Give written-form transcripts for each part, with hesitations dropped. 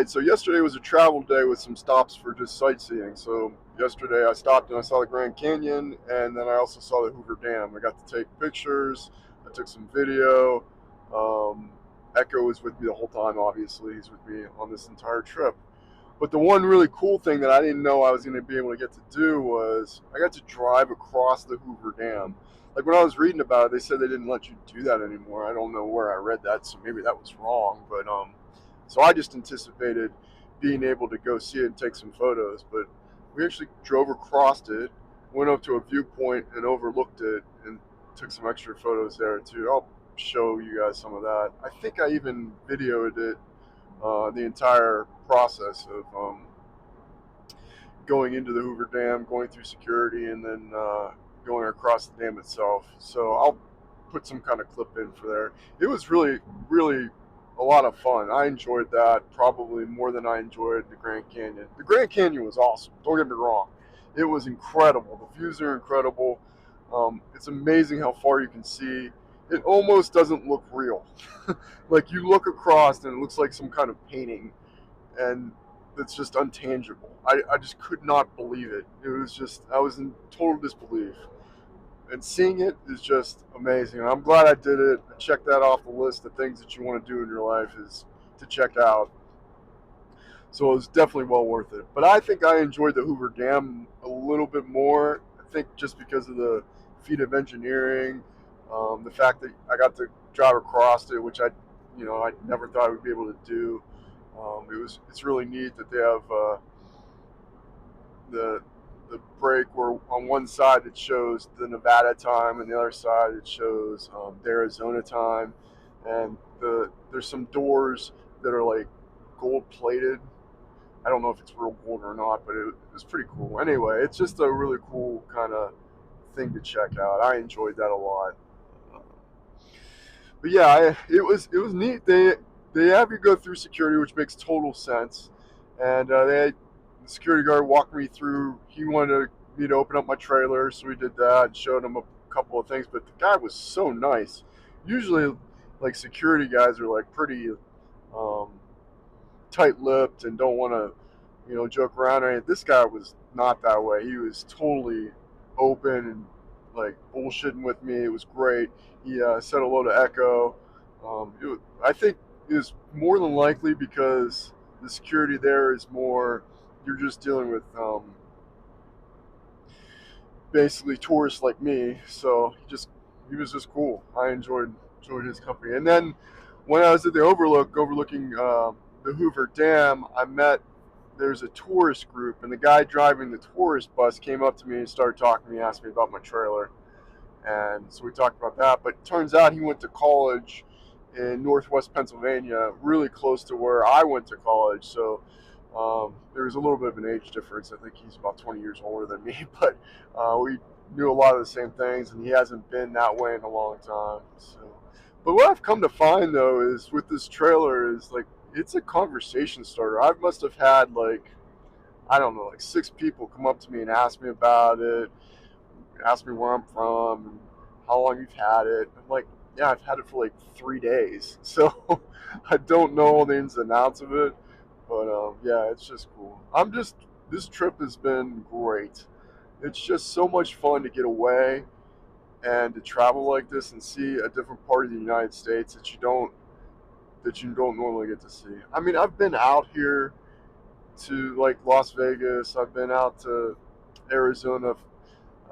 right, so yesterday was a travel day with some stops for just sightseeing. So yesterday I stopped and I saw the Grand Canyon, and then I also saw the Hoover Dam. I got to take pictures, I took some video. Um, Echo was with me the whole time, obviously. He's with me on this entire trip. But the one really cool thing that I didn't know I was going to be able to get to do was I got to drive across the Hoover Dam. Like when I was reading about it, they said they didn't let you do that anymore. I don't know where I read that, so maybe that was wrong. But so I just anticipated being able to go see it and take some photos. But we actually drove across it, went up to a viewpoint and overlooked it, and took some extra photos there too. I'll show you guys some of that. I think I even videoed it, the entire process of going into the Hoover Dam, going through security, and then going across the dam itself. So I'll put some kind of clip in for there. It was really, really a lot of fun. I enjoyed that probably more than I enjoyed the Grand Canyon. The Grand Canyon was awesome. Don't get me wrong. It was incredible. The views are incredible. It's amazing how far you can see. It almost doesn't look real. Like you look across and it looks like some kind of painting, and it's just untangible. I just could not believe it. It was just, I was in total disbelief. And seeing it is just amazing. And I'm glad I did it. I checked that off the list of things that you want to do in your life is to check out. So it was definitely well worth it. But I think I enjoyed the Hoover Dam a little bit more. I think just because of the feat of engineering, the fact that I got to drive across it, which I never thought I would be able to do. It's really neat that they have the the break where on one side it shows the Nevada time and the other side it shows the Arizona time, and there's some doors that are like gold plated. I don't know if it's real gold or not, but it was pretty cool. Anyway, it's just a really cool kind of thing to check out. I enjoyed that a lot. But yeah, it was neat. They have you go through security, which makes total sense. And they had the security guard walk me through. He wanted me to open up my trailer, so we did that and showed him a couple of things. But the guy was so nice. Usually, like security guys are like pretty um, tight-lipped and don't want to, joke around or anything. This guy was not that way. He was totally open and like bullshitting with me. It was great. He said hello to Echo. I think it was more than likely because the security there is more. You're just dealing with basically tourists like me. So he was just cool. I enjoyed his company. And then when I was at the overlooking the Hoover Dam, there's a tourist group, and the guy driving the tourist bus came up to me and started talking to me, asked me about my trailer, and so we talked about that. But it turns out he went to college in Northwest Pennsylvania, really close to where I went to college. So there was a little bit of an age difference. I think he's about 20 years older than me, but we knew a lot of the same things, and he hasn't been that way in a long time. So, but what I've come to find though is with this trailer is like it's a conversation starter. I must have had like I don't know, like 6 people come up to me and ask me about it, ask me where I'm from, and how long you've had it. I'm like, yeah, I've had it for like 3 days, so I don't know all the ins and outs of it. But yeah, it's just cool. This trip has been great. It's just so much fun to get away and to travel like this and see a different part of the United States that you don't normally get to see. I mean, I've been out here to like Las Vegas. I've been out to Arizona.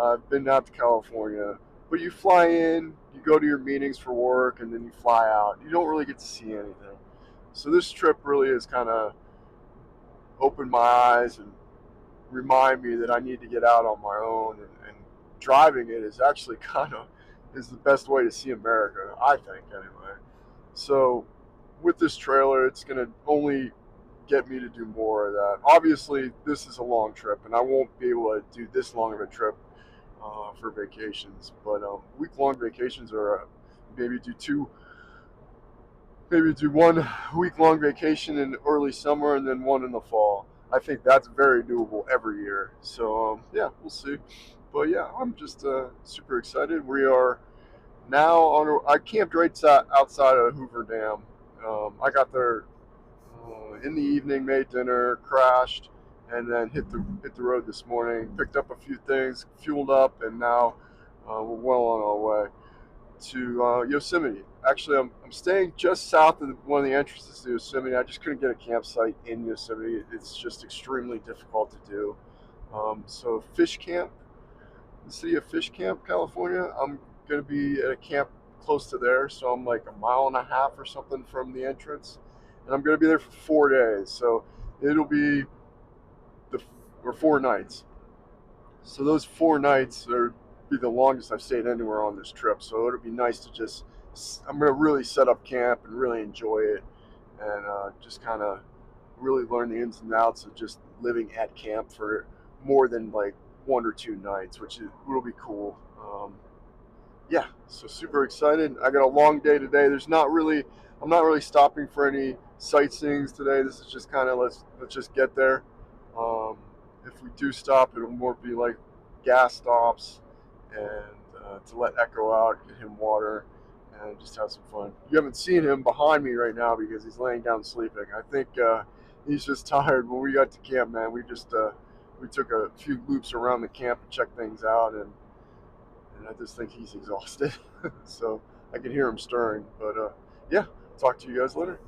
I've been out to California. But you fly in, you go to your meetings for work, and then you fly out. You don't really get to see anything. So this trip really has kind of opened my eyes and remind me that I need to get out on my own. And driving it is actually kind of is the best way to see America, I think, anyway. So with this trailer, it's going to only get me to do more of that. Obviously, this is a long trip, and I won't be able to do this long of a trip for vacations. But week-long vacations are maybe do 1 week-long vacation in early summer and then one in the fall. I think that's very doable every year. So yeah, we'll see. But yeah, I'm just super excited. We are now I camped right outside of Hoover Dam. I got there in the evening, made dinner, crashed, and then hit the road this morning. Picked up a few things, fueled up, and now we're well on our way to Yosemite. Actually, I'm staying just south of one of the entrances to Yosemite. I just couldn't get a campsite in Yosemite. It's just extremely difficult to do. So Fish Camp, the city of Fish Camp, California. I'm going to be at a camp close to there, so I'm like a mile and a half or something from the entrance, and I'm going to be there for 4 days. So it'll be the or 4 nights. So those 4 nights are be the longest I've stayed anywhere on this trip. So it'll be nice to just I'm going to really set up camp and really enjoy it, and just kind of really learn the ins and outs of just living at camp for more than like 1 or 2 nights, which will be cool. Yeah, so super excited. I got a long day today. I'm not really stopping for any sightseeing today. This is just kind of let's just get there. Um, if we do stop, it'll more be like gas stops and to let Echo out, get him water, and just have some fun. You haven't seen him behind me right now because he's laying down sleeping. I think he's just tired. When we got to camp, man, we took a few loops around the camp and checked things out, and I just think he's exhausted. So I can hear him stirring. But yeah, talk to you guys later.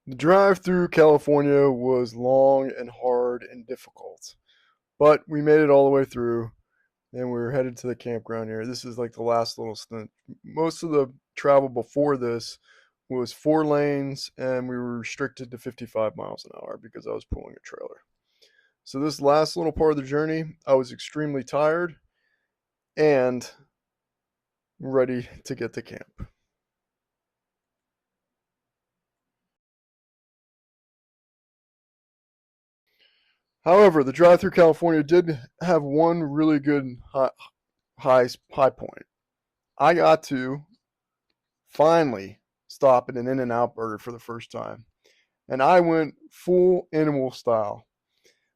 The drive through California was long and hard and difficult, but we made it all the way through, and we were headed to the campground here. This is like the last little stint. Most of the travel before this was 4 lanes, and we were restricted to 55 miles an hour because I was pulling a trailer. So this last little part of the journey, I was extremely tired and ready to get to camp. However, the drive through California did have one really good high point. I got to finally stop at an In-N-Out burger for the first time. And I went full animal style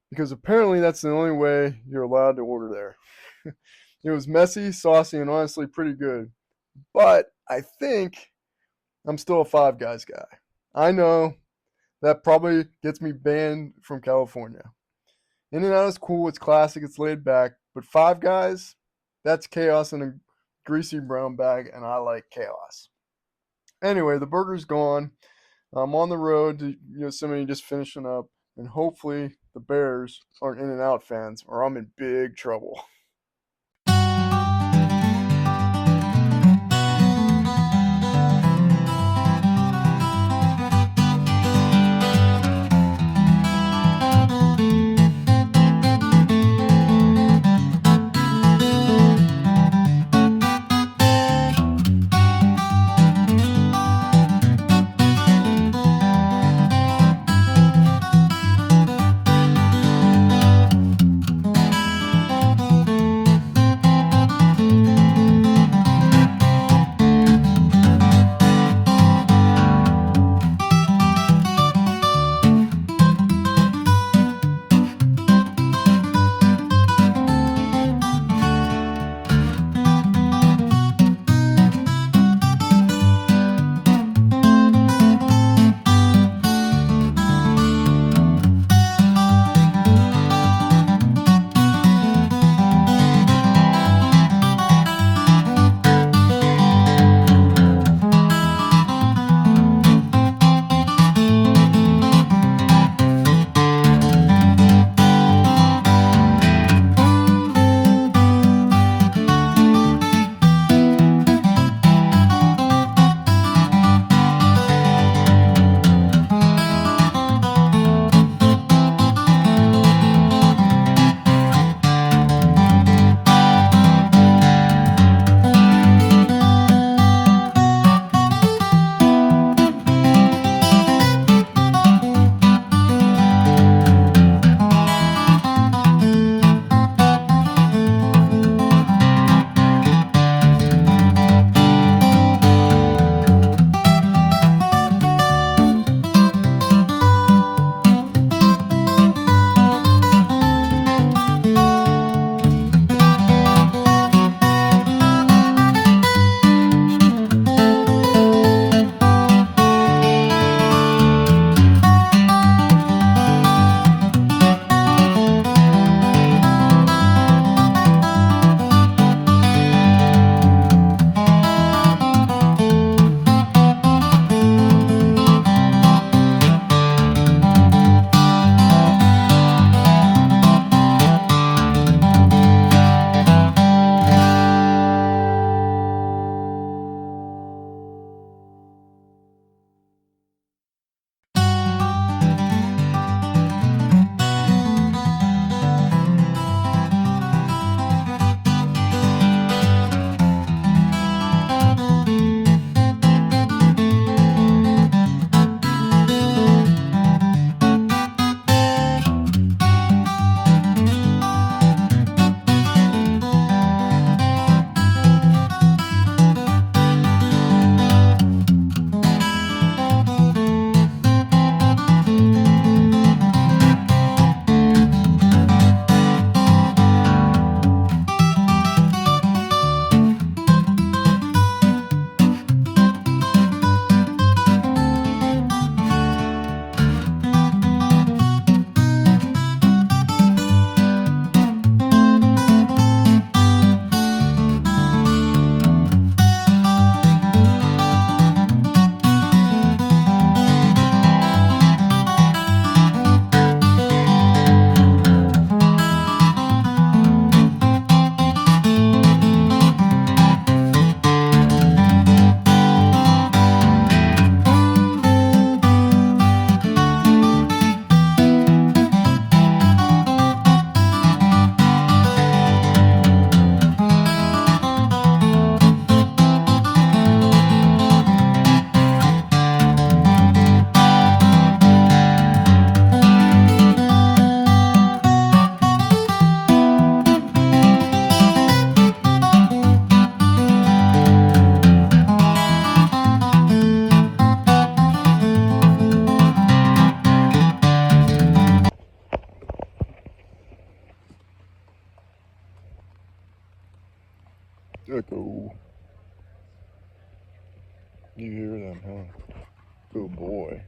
because apparently that's the only way you're allowed to order there. It was messy, saucy, and honestly pretty good. But I think I'm still a Five Guys guy. I know that probably gets me banned from California. In-N-Out is cool, it's classic, it's laid back, but Five Guys, that's chaos in a greasy brown bag, and I like chaos. Anyway, the burger's gone. I'm on the road to Yosemite just finishing up, and hopefully the Bears aren't In-N-Out fans, or I'm in big trouble. Echo. You hear them, huh? Good boy.